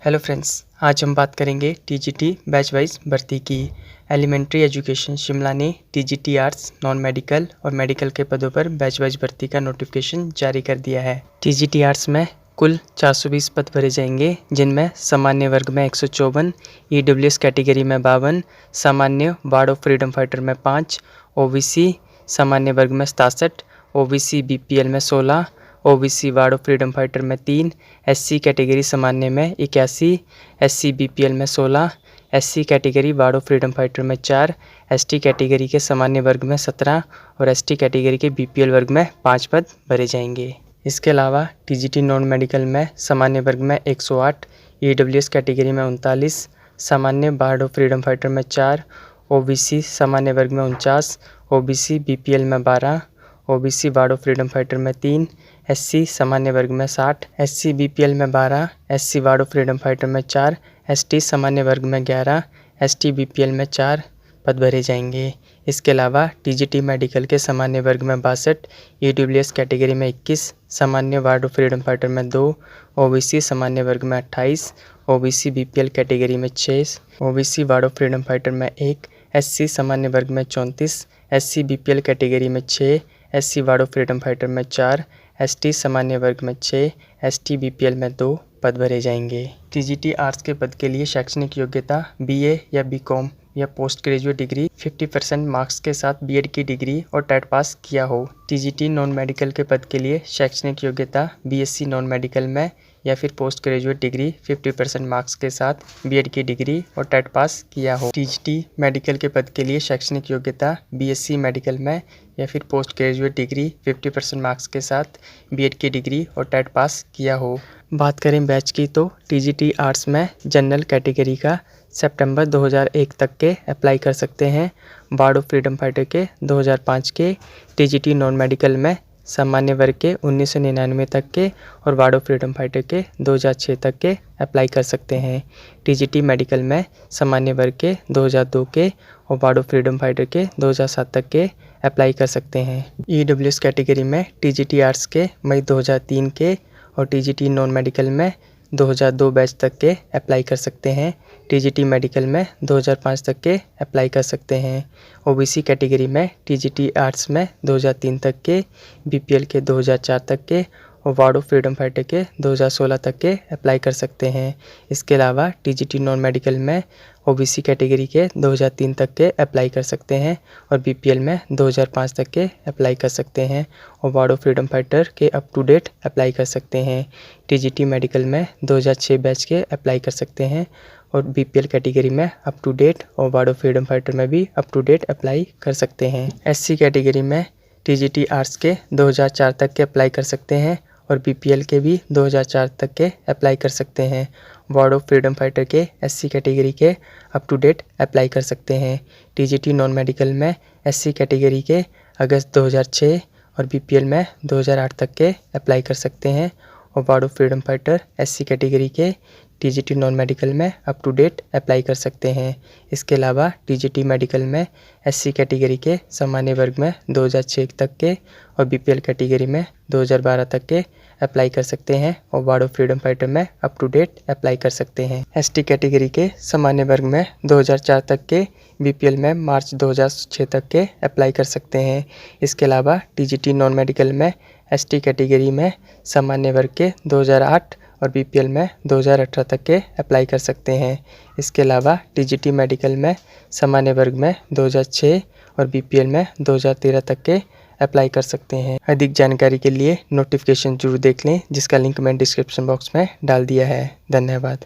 Hello friends, आज हम बात करेंगे टीजीटी बैच वाइज भर्ती की। एलिमेंट्री एजुकेशन शिमला ने टीजीटी आर्ट्स, नॉन मेडिकल और मेडिकल के पदों पर बैच वाइज भर्ती का नोटिफिकेशन जारी कर दिया है। टीजीटी आर्ट्स में कुल 420 पद भरे जाएंगे, जिनमें सामान्य वर्ग में 154, ईडब्ल्यूएस कैटेगरी में 52, सामान्य वार्ड ऑफ फ्रीडम फाइटर में 5, ओबीसी सामान्य वर्ग में 67, ओबीसी बीपीएल में 16, OBC ward of freedom fighter में 3, एससी कैटेगरी सामान्य में 81, एससी बीपीएल में 16, SC category ward of freedom fighter में 4, एसटी कैटेगरी के सामान्य वर्ग में 17 और एसटी कैटेगरी के बीपीएल वर्ग में 5 पद भरे जाएंगे। इसके अलावा टीजीटी नॉन मेडिकल में सामान्य वर्ग में 108, ईडब्ल्यूएस कैटेगरी में 39, सामान्य वार्ड ऑफ फ्रीडम फाइटर में 4, ओबीसी सामान्य वर्ग में 49, ओबीसी बीपीएल में 12, OBC ward of freedom fighter में 3, एससी सामान्य वर्ग में 60, एससी बीपीएल में 12, SC ward of freedom fighter में 4, एसटी सामान्य वर्ग में 11, एसटी बीपीएल में 4 पद भरे जाएंगे। इसके अलावा टीजीटी मेडिकल के सामान्य वर्ग में 62, ईडब्ल्यूएस कैटेगरी में 21, सामान्य वार्ड ऑफ फ्रीडम फाइटर में 2, ओबीसी सामान्य वर्ग में 28, ओबीसी बीपीएल कैटेगरी में 6, OBC ward of freedom fighter में 1, एससी सामान्य वर्ग में 34, एससी बीपीएल कैटेगरी में 6, SC ward of freedom fighter में 4, एसटी सामान्य वर्ग में 6, एसटी बीपीएल में 2 पद भरे जाएंगे। टीजीटी आर्ट्स के पद के लिए शैक्षणिक योग्यता बीए या बीकॉम या पोस्ट ग्रेजुएट डिग्री 50% मार्क्स के साथ बीएड की डिग्री और टेट पास किया हो। टीजीटी नॉन मेडिकल के पद के लिए शैक्षणिक योग्यता बीएससी नॉन मेडिकल में या फिर पोस्ट ग्रेजुएट डिग्री 50% मार्क्स के साथ बीएड की डिग्री और टेट पास किया हो। टीजीटी मेडिकल के पद के लिए शैक्षणिक योग्यता बीएससी मेडिकल में या फिर पोस्ट ग्रेजुएट डिग्री 50% मार्क्स के साथ बीएड की डिग्री और टेट पास किया हो। बात करें बैच की तो टीजीटी आर्ट्स में जनरल कैटेगरी का सितंबर 2001 तक के अप्लाई कर सकते हैं, वार्ड ऑफ फ्रीडम फाइटर के 2005 के, टीजीटी नॉन मेडिकल में सामान्य वर्ग के 1999 तक के और वार्ड ऑफ फ्रीडम फाइटर के 2006 तक के अप्लाई कर सकते हैं। टीजीटी मेडिकल में सामान्य वर्ग के 2002 के और वार्ड ऑफ फ्रीडम फाइटर के 2007 तक के अप्लाई कर सकते हैं। ईडब्ल्यूएस कैटेगरी में टीजीटी आर्ट्स के मई 2003 के और टीजीटी नॉन मेडिकल में 2002 बैच तक के अप्लाई कर सकते हैं। टीजीटी मेडिकल में 2005 तक के अप्लाई कर सकते हैं। ओबीसी कैटेगरी में टीजीटी आर्ट्स में 2003 तक के, बीपीएल के 2004 तक के और वार्ड ऑफ फ्रीडम फाइटर के 2016 तक के अप्लाई कर सकते हैं। इसके अलावा टीजीटी नॉन मेडिकल में ओबीसी कैटेगरी के 2003 तक के अप्लाई कर सकते हैं और बीपीएल में 2005 तक के अप्लाई कर सकते हैं और वार्ड ऑफ फ्रीडम फाइटर के अप टू डेट अप्लाई कर सकते हैं। टीजीटी मेडिकल में 2006 बैच के अप्लाई कर सकते हैं और बीपीएल कैटेगरी में अप टू डेट और वार्ड ऑफ फ्रीडम फाइटर में भी अप टू डेट अप्लाई कर सकते हैं। एससी कैटेगरी में टीजीटी आर्ट्स के 2004 तक के अप्लाई कर सकते हैं और बीपीएल के भी 2004 तक के अप्लाई कर सकते हैं। वार्ड ऑफ फ्रीडम फाइटर के एससी कैटेगरी के अप टू डेट अप्लाई कर सकते हैं। टीजीटी नॉन मेडिकल में एससी कैटेगरी के अगस्त 2006 और बीपीएल में 2008 तक के अप्लाई कर सकते हैं और ward of freedom fighter SC category के टीजीटी नॉन मेडिकल में अप टू डेट अप्लाई कर सकते हैं। इसके अलावा टीजीटी मेडिकल में एससी कैटेगरी के सामान्य वर्ग में 2006 तक के और बीपीएल कैटेगरी में 2012 तक के अप्लाई कर सकते हैं और वार्ड ऑफ फ्रीडम फाइटर में अप टू डेट अप्लाई कर सकते हैं। एसटी कैटेगरी के सामान्य वर्ग में 2004 तक के, बीपीएल में मार्च 2006 तक के अप्लाई कर सकते हैं। इसके अलावा टीजीटी नॉन मेडिकल में एसटी कैटेगरी में सामान्य वर्ग के 2008 और बीपीएल में 2018 तक के अप्लाई कर सकते हैं। इसके अलावा टीजीटी मेडिकल में सामान्य वर्ग में 2006 और बीपीएल में 2013 तक के अप्लाई कर सकते हैं। अधिक जानकारी के लिए नोटिफिकेशन जरूर देख लें, जिसका लिंक मैंने डिस्क्रिप्शन बॉक्स में डाल दिया है। धन्यवाद।